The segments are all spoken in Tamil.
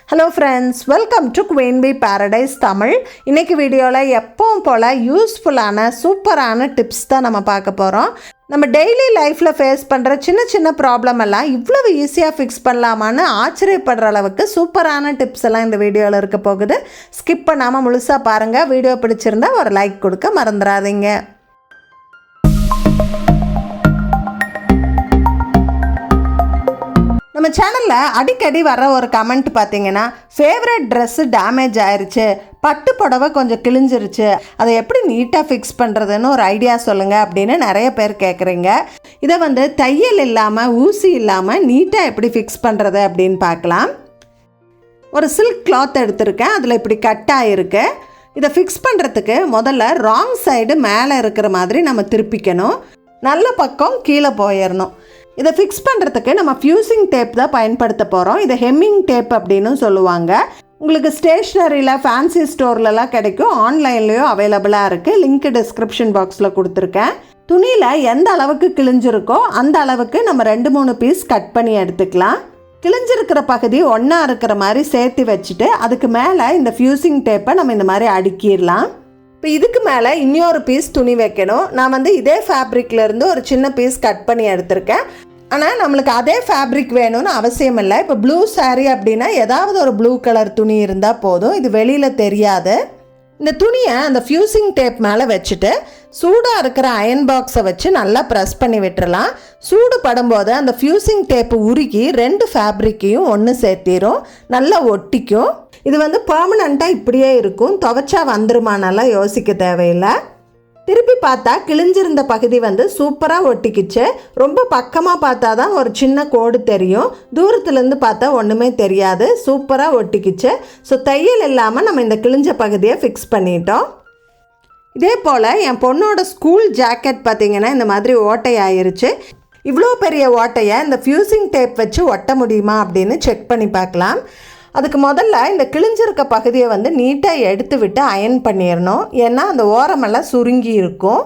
Hello friends, welcome to Queen Bee Paradise Tamil. இன்னைக்கு வீடியோல எப்பவும் போல யூஸ்ஃபுல்லான சூப்பரான டிப்ஸ் தான் நம்ம பார்க்க போறோம். நம்ம டெய்லி லைஃப்ல ஃபேஸ் பண்ற சின்ன ப்ராப்ளம் எல்லாம் இவ்வளவு ஈஸியா ஃபிக்ஸ் பண்ணலாமான்னு ஆச்சரியப்படுற அளவுக்கு சூப்பரான டிப்ஸ் எல்லாம் இந்த வீடியோல இருக்க போகுது. ஸ்கிப் பண்ணாம முழுசா பாருங்க. வீடியோ பிடிச்சிருந்தா ஒரு லைக் கொடுக்க மறந்துடாதீங்க. நம்ம சேனலில் அடிக்கடி வர ஒரு கமெண்ட் பார்த்தீங்கன்னா, ஃபேவரட் ட்ரெஸ்ஸு டேமேஜ் ஆயிடுச்சு, பட்டு புடவை கொஞ்சம் கிழிஞ்சிருச்சு, அதை எப்படி நீட்டாக ஃபிக்ஸ் பண்ணுறதுன்னு ஒரு ஐடியா சொல்லுங்கள் அப்படின்னு நிறைய பேர் கேட்குறீங்க. இதை தையல் இல்லாமல் ஊசி இல்லாமல் நீட்டாக எப்படி ஃபிக்ஸ் பண்ணுறது அப்படின்னு பார்க்கலாம். ஒரு சில்க் கிளாத் எடுத்திருக்கேன், அதில் இப்படி கட் ஆகிருக்கு. இதை ஃபிக்ஸ் பண்ணுறதுக்கு முதல்ல ராங் சைடு மேலே இருக்கிற மாதிரி நம்ம திருப்பிக்கணும், நல்ல பக்கம் கீழே போயிடணும். இதை ஃபிக்ஸ் பண்ணுறதுக்கு நம்ம ஃபியூசிங் டேப் தான் பயன்படுத்த போகிறோம். இதை ஹெம்மிங் டேப் அப்படின்னு சொல்லுவாங்க. உங்களுக்கு ஸ்டேஷ்னரியில் ஃபேன்சி ஸ்டோர்லலாம் கிடைக்கும், ஆன்லைன்லேயும் அவைலபிளாக இருக்குது. லிங்க் டிஸ்கிரிப்ஷன் பாக்ஸில் கொடுத்துருக்கேன். துணியில் எந்த அளவுக்கு கிழிஞ்சிருக்கோ அந்த அளவுக்கு நம்ம 2-3 பீஸ் கட் பண்ணி எடுத்துக்கலாம். கிழிஞ்சிருக்கிற பகுதி ஒன்றா இருக்கிற மாதிரி சேர்த்து வச்சுட்டு அதுக்கு மேலே இந்த ஃபியூசிங் டேப்பை நம்ம இந்த மாதிரி அடுக்கிடலாம். இப்போ இதுக்கு மேலே இன்னொரு பீஸ் துணி வைக்கணும். நான் இதே ஃபேப்ரிக்லேருந்து ஒரு சின்ன பீஸ் கட் பண்ணி எடுத்திருக்கேன். ஆனால் நம்மளுக்கு அதே ஃபேப்ரிக் வேணும்னு அவசியம் இல்லை. இப்போ ப்ளூ saree அப்படின்னா ஏதாவது ஒரு ப்ளூ கலர் துணி இருந்தால் போதும், இது வெளியில் தெரியாது. இந்த துணியை அந்த ஃபியூசிங் டேப் மேலே வச்சுட்டு சூடாக இருக்கிற அயன் பாக்ஸை வச்சு நல்லா ப்ரெஸ் பண்ணி விட்டுறலாம். சூடு படும்போது அந்த ஃபியூசிங் டேப்பு உருகி 2 ஃபேப்ரிக்கையும் ஒன்று சேர்த்திரும், நல்லா ஒட்டிக்கும். இது பெர்மனண்ட்டாக இப்படியே இருக்கும், துவைச்சா வந்துருமானெல்லாம் யோசிக்க தேவையில்லை. திருப்பி பார்த்தா கிழிஞ்சிருந்த பகுதி சூப்பராக ஒட்டிக்கிச்சு. ரொம்ப பக்கமாக பார்த்தா தான் ஒரு சின்ன கோடு தெரியும், தூரத்துலேருந்து பார்த்தா ஒன்றுமே தெரியாது. சூப்பராக ஒட்டிக்கிச்சு. ஸோ தையல் இல்லாமல் நம்ம இந்த கிழிஞ்ச பகுதியை ஃபிக்ஸ் பண்ணிட்டோம். இதே போல் என் பொண்ணோட ஸ்கூல் ஜாக்கெட் பார்த்திங்கன்னா இந்த மாதிரி ஓட்டை ஆயிருச்சு. இவ்வளோ பெரிய ஓட்டையை இந்த ஃபியூசிங் டேப் வச்சு ஒட்ட முடியுமா அப்படின்னு செக் பண்ணி பார்க்கலாம். அதுக்கு முதல்ல இந்த கிழிஞ்சிருக்க பகுதியை நீட்டாக எடுத்து விட்டு அயன் பண்ணிடணும், ஏன்னா அந்த ஓரமெல்லாம் சுருங்கி இருக்கும்.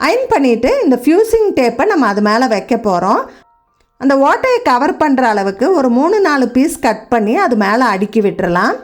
அயன் பண்ணிவிட்டு இந்த ஃபியூசிங் டேப்பை நம்ம அது மேலே வைக்க போகிறோம். அந்த ஓட்டையை கவர் பண்ணுற அளவுக்கு ஒரு 3-4 பீஸ் கட் பண்ணி அது மேலே அடுக்கி விட்டுறலாம்.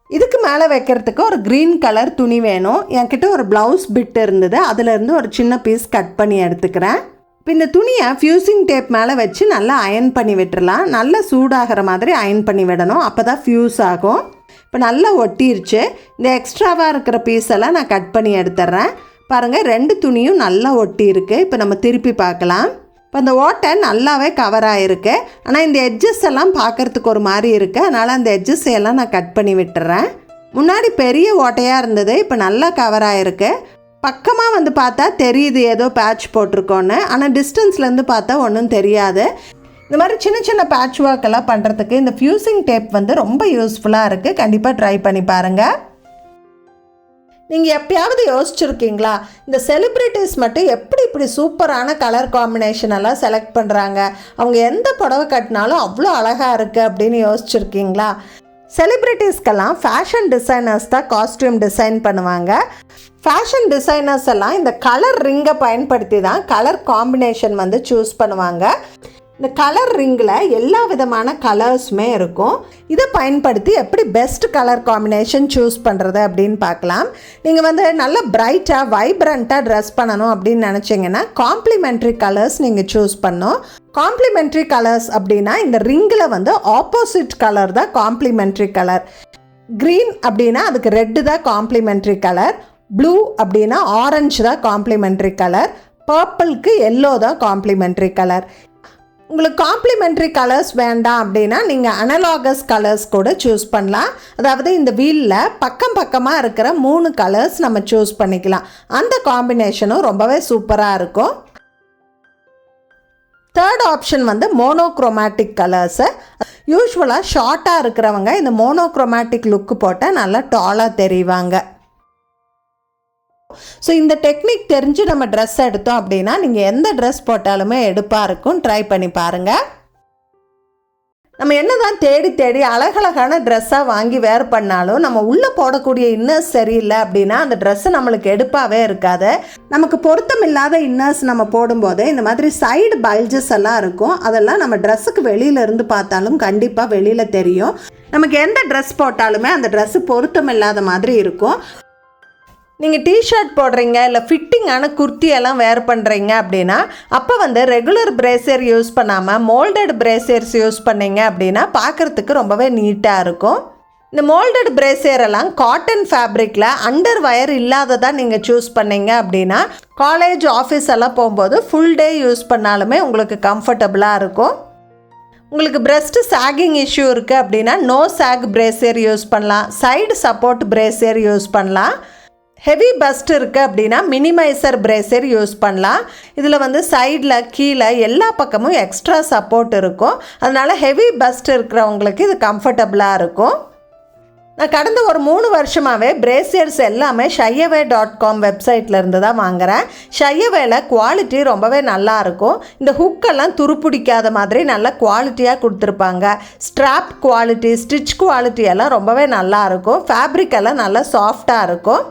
இதுக்கு மேலே வைக்கிறதுக்கு ஒரு க்ரீன் கலர் துணி வேணும். என்கிட்ட ஒரு ப்ளவுஸ் பிட் இருந்தது, அதிலேருந்து ஒரு சின்ன பீஸ் கட் பண்ணி எடுத்துக்கிறேன். இப்போ இந்த துணியை ஃபியூசிங் டேப் மேலே வச்சு நல்லா அயன் பண்ணி விட்டுறலாம். நல்லா சூடாகிற மாதிரி அயன் பண்ணி விடணும், அப்போ தான் ஃபியூஸ் ஆகும். இப்போ நல்லா ஒட்டிருச்சு. இந்த எக்ஸ்ட்ராவாக இருக்கிற பீஸெல்லாம் நான் கட் பண்ணி எடுத்துட்றேன். பாருங்கள், 2 துணியும் நல்லா ஒட்டி இருக்குது. இப்போ நம்ம திருப்பி பார்க்கலாம். இப்போ அந்த ஓட்டை நல்லாவே கவர் ஆகிருக்கு. ஆனால் இந்த எட்ஜஸ் எல்லாம் பார்க்குறதுக்கு ஒரு மாதிரி இருக்குது, அதனால் அந்த எட்ஜஸையெல்லாம் நான் கட் பண்ணி விட்டுறேன். முன்னாடி பெரிய ஓட்டையாக இருந்தது, இப்போ நல்லா கவர் ஆகிருக்கு. பக்கமாக பார்த்தா தெரியுது ஏதோ பேட்ச் போட்டிருக்கோன்னு, ஆனால் டிஸ்டன்ஸ்லேருந்து பார்த்தா ஒன்றும் தெரியாது. இந்த மாதிரி சின்ன பேட்ச் ஒர்க் எல்லாம் பண்ணுறதுக்கு இந்த ஃபியூசிங் டேப் ரொம்ப யூஸ்ஃபுல்லாக இருக்குது. கண்டிப்பாக ட்ரை பண்ணி பாருங்கள். நீங்கள் எப்பயாவது யோசிச்சுருக்கீங்களா, இந்த செலிப்ரிட்டிஸ் மட்டும் எப்படி இப்படி சூப்பரான கலர் காம்பினேஷன் எல்லாம் செலக்ட் பண்ணுறாங்க, அவங்க எந்த புடவை கட்டினாலும் அவ்வளோ அழகாக இருக்குது அப்படின்னு யோசிச்சுருக்கீங்களா? செலிப்ரிட்டிஸ்க்கெல்லாம் ஃபேஷன் டிசைனர்ஸ் தான் காஸ்டியூம் டிசைன் பண்ணுவாங்க. ஃபேஷன் டிசைனர்ஸ் எல்லாம் இந்த கலர் ரிங்கை பயன்படுத்தி தான் கலர் காம்பினேஷன் சூஸ் பண்ணுவாங்க. இந்த கலர் ரிங்கில் எல்லா விதமான கலர்ஸுமே இருக்கும். இதை பயன்படுத்தி எப்படி பெஸ்ட் கலர் காம்பினேஷன் சூஸ் பண்ணுறது அப்படின்னு பார்க்கலாம். நீங்கள் நல்ல பிரைட்டாக வைப்ரண்ட்டாக ட்ரெஸ் பண்ணணும் அப்படின்னு நினச்சிங்கன்னா காம்ப்ளிமெண்ட்ரி கலர்ஸ் நீங்கள் சூஸ் பண்ணணும். காம்ப்ளிமெண்ட்ரி கலர்ஸ் அப்படின்னா இந்த ரிங்கில் ஆப்போசிட் கலர் தான் காம்ப்ளிமெண்ட்ரி கலர். க்ரீன் அப்படின்னா அதுக்கு ரெட்டு தான் காம்ப்ளிமெண்ட்ரி கலர், ப்ளூ அப்படின்னா ஆரஞ்சு தான் காம்ப்ளிமெண்ட்ரி கலர், பர்பிளுக்கு எல்லோ தான் காம்ப்ளிமெண்ட்ரி கலர். உங்களுக்கு காம்ப்ளிமெண்ட்ரி கலர்ஸ் வேண்டாம் அப்படின்னா நீங்கள் அனலாகஸ் கலர்ஸ் கூட சூஸ் பண்ணலாம். அதாவது இந்த வீலில் பக்கமாக இருக்கிற 3 கலர்ஸ் நம்ம சூஸ் பண்ணிக்கலாம். அந்த காம்பினேஷனும் ரொம்பவே சூப்பராக இருக்கும். Third option monochromatic colours. யூஸ்வலாக ஷார்ட்டாக இருக்கிறவங்க இந்த மோனோக்ரோமேட்டிக் லுக்கு போட்டால் நல்லா டாலாக தெரிவாங்க. ஸோ இந்த டெக்னிக் தெரிஞ்சு நம்ம ட்ரெஸ் எடுத்தோம் அப்படின்னா நீங்கள் எந்த ட்ரெஸ் போட்டாலுமே எடுப்பாக இருக்கும். ட்ரை பண்ணி பாருங்கள். நம்ம என்ன தான் தேடி தேடி அழகழகான ட்ரெஸ்ஸாக வாங்கி வேர் பண்ணாலும் நம்ம உள்ளே போடக்கூடிய இன்னர்ஸ் சரியில்லை அப்படின்னா அந்த ட்ரெஸ்ஸு நம்மளுக்கு எடுப்பாகவே இருக்காது. நமக்கு பொருத்தம் இல்லாத இன்னர்ஸ் நம்ம போடும்போது இந்த மாதிரி சைடு பல்ஜஸ் எல்லாம் இருக்கும். அதெல்லாம் நம்ம ட்ரெஸ்ஸுக்கு வெளியிலேருந்து பார்த்தாலும் கண்டிப்பாக வெளியில் தெரியும். நமக்கு எந்த ட்ரெஸ் போட்டாலுமே அந்த ட்ரெஸ்ஸு பொருத்தம் இல்லாத மாதிரி இருக்கும். நீங்கள் டிஷர்ட் போடுறீங்க இல்லை ஃபிட்டிங்கான குர்த்தியெல்லாம் வேர் பண்ணுறீங்க அப்படின்னா அப்போ ரெகுலர் பிரேசியர் யூஸ் பண்ணாமல் மோல்டட் பிரேசியர்ஸ் யூஸ் பண்ணிங்க அப்படின்னா பார்க்குறதுக்கு ரொம்பவே நீட்டாக இருக்கும். இந்த மோல்டட் பிரேசியர் எல்லாம் காட்டன் ஃபேப்ரிக்கில் அண்டர் வயர் இல்லாததாக நீங்கள் சூஸ் பண்ணீங்க அப்படின்னா காலேஜ் ஆஃபீஸ் எல்லாம் போகும்போது ஃபுல் டே யூஸ் பண்ணாலுமே உங்களுக்கு கம்ஃபர்டபுளாக இருக்கும். உங்களுக்கு பிரெஸ்ட் சாகிங் இஷ்யூ இருக்குது அப்படின்னா நோ சாக் பிரேசியர் யூஸ் பண்ணலாம். சைடு சப்போர்ட் பிரேசியர் யூஸ் பண்ணலாம். ஹெவி பஸ்ட் இருக்குது அப்படின்னா மினிமைசர் பிரேசியர் யூஸ் பண்ணலாம். இதில் சைடில் கீழே எல்லா பக்கமும் எக்ஸ்ட்ரா சப்போர்ட் இருக்கும். அதனால் ஹெவி பஸ்ட் இருக்கிறவங்களுக்கு இது கம்ஃபர்டபுளாக இருக்கும். நான் கடந்த ஒரு 3 வருஷமாகவே பிரேசியர்ஸ் எல்லாமே ஷையவே.com வெப்சைட்லேருந்து தான் வாங்குகிறேன். ஷையவேல குவாலிட்டி ரொம்பவே நல்லாயிருக்கும். இந்த ஹுக்கெல்லாம் துருப்பிடிக்காத மாதிரி நல்ல குவாலிட்டியாக கொடுத்துருப்பாங்க. ஸ்ட்ராப் குவாலிட்டி, ஸ்டிச் குவாலிட்டி எல்லாம் ரொம்பவே நல்லாயிருக்கும். ஃபேப்ரிக் எல்லாம் நல்லா சாஃப்டாக இருக்கும்.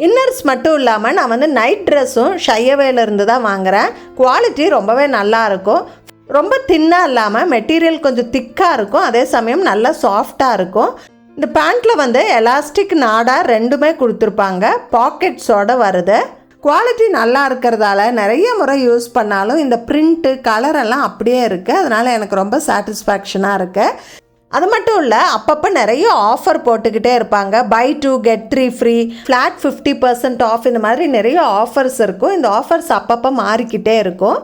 இன்னர்ஸ் மட்டும் இல்லாமல் நான் நைட் ட்ரெஸ்ஸும் ஷையவேலேருந்து தான் வாங்குகிறேன். குவாலிட்டி ரொம்பவே நல்லாயிருக்கும். ரொம்ப தின்னாக இல்லாமல் மெட்டீரியல் கொஞ்சம் திக்காக இருக்கும். அதே சமயம் நல்லா சாஃப்டாக இருக்கும். இந்த பேண்ட்டில் எலாஸ்டிக் நாடா ரெண்டுமே கொடுத்துருப்பாங்க. பாக்கெட்ஸோடு வருது. குவாலிட்டி நல்லா இருக்கிறதால நிறைய முறை யூஸ் பண்ணாலும் இந்த பிரிண்ட்டு கலரெல்லாம் அப்படியே இருக்குது. அதனால் எனக்கு ரொம்ப சாட்டிஸ்ஃபேக்ஷனாக இருக்குது. அது மட்டும் இல்லை, அப்பப்போ நிறைய ஆஃபர் போட்டுக்கிட்டே இருப்பாங்க. Buy 2 get 3 free, flat 50% off, இந்த மாதிரி நிறைய ஆஃபர்ஸ் இருக்கும். இந்த ஆஃபர்ஸ் அப்பப்போ மாறிக்கிட்டே இருக்கும்.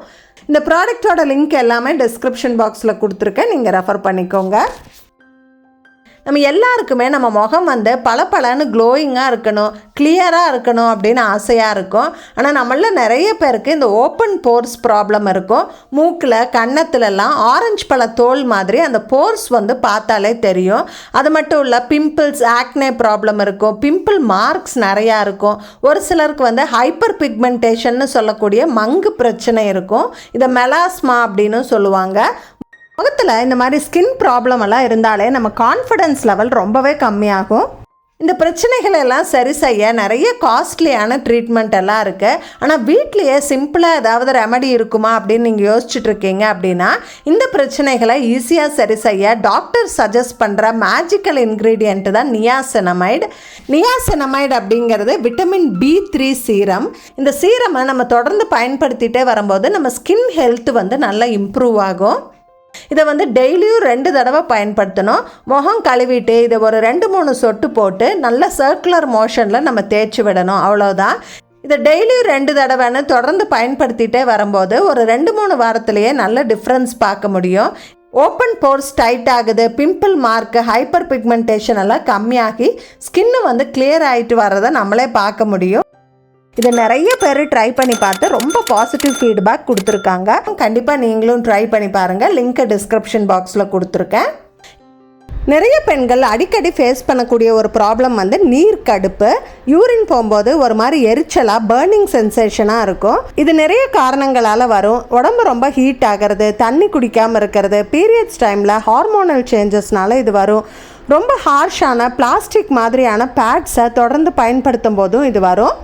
இந்த ப்ராடக்டோட லிங்க் எல்லாமே டிஸ்கிரிப்ஷன் பாக்ஸில் கொடுத்துருக்கேன், நீங்கள் ரெஃபர் பண்ணிக்கோங்க. நம்ம எல்லாருக்குமே நம்ம முகம் பளபளன்னு க்ளோயிங்காக இருக்கணும், கிளியராக இருக்கணும் அப்படின்னு ஆசையாக இருக்கும். ஆனால் நம்மள நிறைய பேருக்கு இந்த ஓப்பன் போர்ஸ் ப்ராப்ளம் இருக்கும். மூக்கில் கன்னத்துலலாம் ஆரஞ்சு பழ தோல் மாதிரி அந்த போர்ஸ் பார்த்தாலே தெரியும். அது மட்டும் இல்லை, பிம்பிள்ஸ், ஆக்னே ப்ராப்ளம் இருக்கும். பிம்பிள் மார்க்ஸ் நிறையா இருக்கும். ஒரு சிலருக்கு ஹைப்பர் பிக்மெண்டேஷன்னு சொல்லக்கூடிய மங்கு பிரச்சனை இருக்கும். இதை மெலாஸ்மா அப்படின்னு சொல்லுவாங்க. முகத்தில் இந்த மாதிரி ஸ்கின் ப்ராப்ளம் எல்லாம் இருந்தாலே நம்ம கான்ஃபிடென்ஸ் லெவல் ரொம்பவே கம்மியாகும். இந்த பிரச்சனைகள் எல்லாம் சரி செய்ய நிறைய காஸ்ட்லியான ட்ரீட்மெண்ட் எல்லாம் இருக்குது. ஆனால் வீட்லேயே சிம்பிளாக ஏதாவது ரெமடி இருக்குமா அப்படின்னு நீங்கள் யோசிச்சுட்ருக்கீங்க அப்படின்னா இந்த பிரச்சனைகளை ஈஸியாக சரி செய்ய டாக்டர் சஜஸ்ட் பண்ணுற மேஜிக்கல் இன்க்ரீடியன்ட் தான் நியாசினமைடு. நியாசினமைடு அப்படிங்கிறது விட்டமின் B3 சீரம். இந்த சீரமை நம்ம தொடர்ந்து பயன்படுத்திகிட்டே வரும்போது நம்ம ஸ்கின் ஹெல்த் நல்லா இம்ப்ரூவ் ஆகும். இதை டெய்லியும் 2 தடவை பயன்படுத்தணும். முகம் கழுவிட்டு இதை ஒரு 2-3 சொட்டு போட்டு நல்ல சர்க்குலர் மோஷனில் நம்ம தேய்ச்சி விடணும். அவ்வளோதான். இதை டெய்லியும் 2 தடவைன்னு தொடர்ந்து பயன்படுத்திகிட்டே வரும்போது ஒரு 2-3 வாரத்திலேயே நல்ல டிஃப்ரென்ஸ் பார்க்க முடியும். ஓப்பன் போர்ஸ் டைட் ஆகுது, பிம்பிள் மார்க்கு, ஹைப்பர் பிக்மெண்டேஷன் எல்லாம் கம்மியாகி ஸ்கின்னு கிளியர் ஆகிட்டு வர்றதை நம்மளே பார்க்க முடியும். இதை நிறைய பேர் ட்ரை பண்ணி பார்த்து ரொம்ப பாசிட்டிவ் ஃபீட்பேக் கொடுத்துருக்காங்க. கண்டிப்பாக நீங்களும் ட்ரை பண்ணி பாருங்கள். லிங்க்கை டிஸ்கிரிப்ஷன் பாக்ஸில் கொடுத்துருக்கேன். நிறைய பெண்கள் அடிக்கடி ஃபேஸ் பண்ணக்கூடிய ஒரு ப்ராப்ளம் நீர் கடுப்பு. யூரின் போகும்போது ஒரு மாதிரி எரிச்சலாக பர்னிங் சென்சேஷனாக இருக்கும். இது நிறைய காரணங்களால் வரும். உடம்பு ரொம்ப ஹீட் ஆகிறது, தண்ணி குடிக்காமல் இருக்கிறது, பீரியட்ஸ் டைமில் ஹார்மோனல் சேஞ்சஸ்னால இது வரும். ரொம்ப ஹார்ஷான பிளாஸ்டிக் மாதிரியான பேட்ஸை தொடர்ந்து பயன்படுத்தும் போதும் இது வரும்.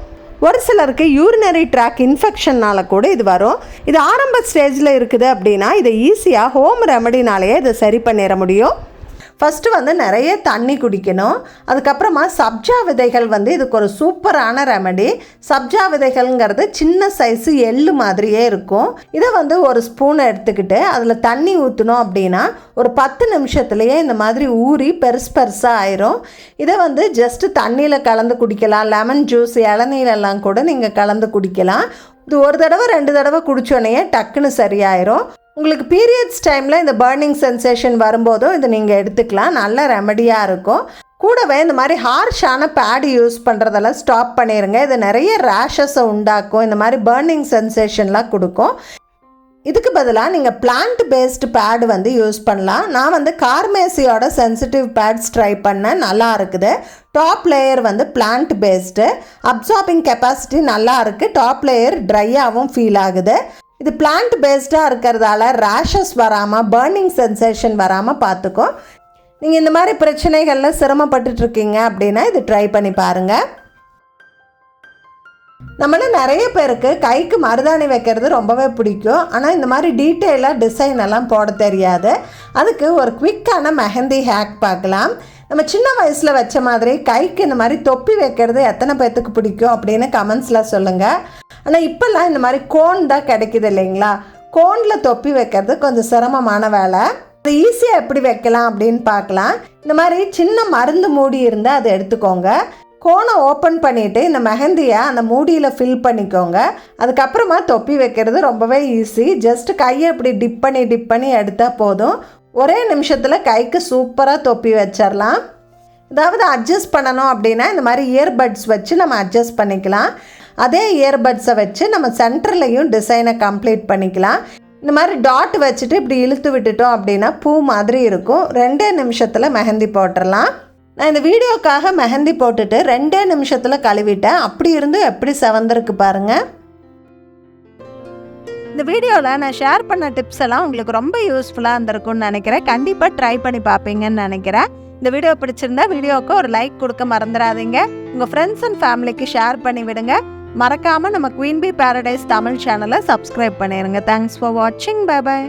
ஒரு சிலருக்கு யூரினரி ட்ராக் இன்ஃபெக்ஷன்னால் கூட இது வரும். இது ஆரம்ப ஸ்டேஜில் இருக்குது அப்படின்னா இதை ஈஸியாக ஹோம் ரெமடினாலேயே இதை சரி பண்ணிட முடியும். ஃபஸ்ட்டு நிறைய தண்ணி குடிக்கணும். அதுக்கப்புறமா சப்ஜா விதைகள் இதுக்கு ஒரு சூப்பரான ரெமடி. சப்ஜா விதைகள்ங்கிறது சின்ன சைஸு எள்ளு மாதிரியே இருக்கும். இதை ஒரு ஸ்பூன் எடுத்துக்கிட்டு அதில் தண்ணி ஊற்றணும் அப்படின்னா ஒரு 10 நிமிஷத்துலேயே இந்த மாதிரி ஊறி பெருசாக ஆயிரும். இதை ஜஸ்ட்டு தண்ணியில் கலந்து குடிக்கலாம். லெமன் ஜூஸ், இளநீரெல்லாம் கூட நீங்கள் கலந்து குடிக்கலாம். இது ஒரு தடவை 2 தடவை குடித்தோடனே டக்குன்னு சரியாயிரும். உங்களுக்கு பீரியட்ஸ் டைமில் இந்த பர்னிங் சென்சேஷன் வரும்போதும் இது நீங்கள் எடுத்துக்கலாம். நல்ல ரெமடியாக இருக்கும். கூடவே இந்த மாதிரி ஹார்ஷான பேட் யூஸ் பண்ணுறதெல்லாம் ஸ்டாப் பண்ணிடுங்க. இது நிறைய ரேஷஸை உண்டாக்கும். இந்த மாதிரி பர்னிங் சென்சேஷன்லாம் கொடுக்கும். இதுக்கு பதிலாக நீங்கள் பிளான்ட் பேஸ்டு பேடு யூஸ் பண்ணலாம். நான் கார்மேசியோட சென்சிட்டிவ் பேட்ஸ் ட்ரை பண்ணேன், நல்லா இருக்குது. Top layer plant based, absorbing capacity நல்லா இருக்குது. டாப் லேயர் ட்ரையாகவும் ஃபீல் ஆகுது. இது பிளான்ட் பேஸ்டாக இருக்கிறதால ரேஷஸ் வராமல், பர்னிங் சென்சேஷன் வராமல் பார்த்துக்கும். நீங்கள் இந்த மாதிரி பிரச்சனைகளில் சிரமப்பட்டுட்ருக்கீங்க அப்படின்னா இது ட்ரை பண்ணி பாருங்கள். நம்மள நிறைய பேருக்கு கைக்கு மருதாணி வைக்கிறது ரொம்பவே பிடிக்கும். ஆனால் இந்த மாதிரி டீட்டெயிலாக டிசைன் எல்லாம் போட தெரியாது. அதுக்கு ஒரு குவிக்கான மெஹந்தி ஹேக் பார்க்கலாம். நம்ம சின்ன வயசில் வச்ச மாதிரி கைக்கு இந்த மாதிரி தொப்பி வைக்கிறது எத்தனை பேர்த்துக்கு பிடிக்கும் அப்படின்னு கமெண்ட்ஸில் சொல்லுங்கள். ஆனால் இப்போல்லாம் இந்த மாதிரி கோன் தான் கிடைக்குது இல்லைங்களா? கோனில் தொப்பி வைக்கிறது கொஞ்சம் சிரமமான வேலை. அது ஈஸியாக எப்படி வைக்கலாம் அப்படின்னு பார்க்கலாம். இந்த மாதிரி சின்ன மருந்து மூடி இருந்தால் அதை எடுத்துக்கோங்க. கோனை ஓப்பன் பண்ணிவிட்டு இந்த மெஹந்தியை அந்த மூடியில் ஃபில் பண்ணிக்கோங்க. அதுக்கப்புறமா தொப்பி வைக்கிறது ரொம்பவே ஈஸி. ஜஸ்ட்டு கையை இப்படி டிப் பண்ணி எடுத்தால் போதும். ஒரே நிமிஷத்தில் கைக்கு சூப்பராக தொப்பி வச்சிடலாம். அதாவது அட்ஜஸ்ட் பண்ணணும் அப்படின்னா இந்த மாதிரி இயர்பட்ஸ் வச்சு நம்ம அட்ஜஸ்ட் பண்ணிக்கலாம். அதே இயர்பட்ஸை வச்சு நம்ம சென்டர்லையும் டிசைனை கம்ப்ளீட் பண்ணிக்கலாம். இந்த மாதிரி டாட் வச்சுட்டு இப்படி இழுத்து விட்டுட்டோம் அப்படின்னா பூ மாதிரி இருக்கும். 2 நிமிஷத்தில் மெஹந்தி போட்டுடலாம். நான் இந்த வீடியோக்காக மெஹந்தி போட்டுட்டு 2 நிமிஷத்தில் கழுவிட்டேன். அப்படி இருந்து எப்படி செவந்திருக்கு பாருங்கள். இந்த வீடியோவில் நான் ஷேர் பண்ண டிப்ஸ் எல்லாம் உங்களுக்கு ரொம்ப யூஸ்ஃபுல்லாக இருந்திருக்கும்னு நினைக்கிறேன். கண்டிப்பாக ட்ரை பண்ணி பார்ப்பீங்கன்னு நினைக்கிறேன். இந்த வீடியோ பிடிச்சிருந்தா வீடியோவுக்கு ஒரு லைக் கொடுக்க மறந்துடாதீங்க. உங்கள் ஃப்ரெண்ட்ஸ் அண்ட் ஃபேமிலிக்கு ஷேர் பண்ணி விடுங்க. மறக்காமல் நம்ம குயின் பீ பேரடைஸ் தமிழ் சேனலை சப்ஸ்கிரைப் பண்ணிடுங்க. தேங்க்ஸ் ஃபார் வாட்சிங். Bye by.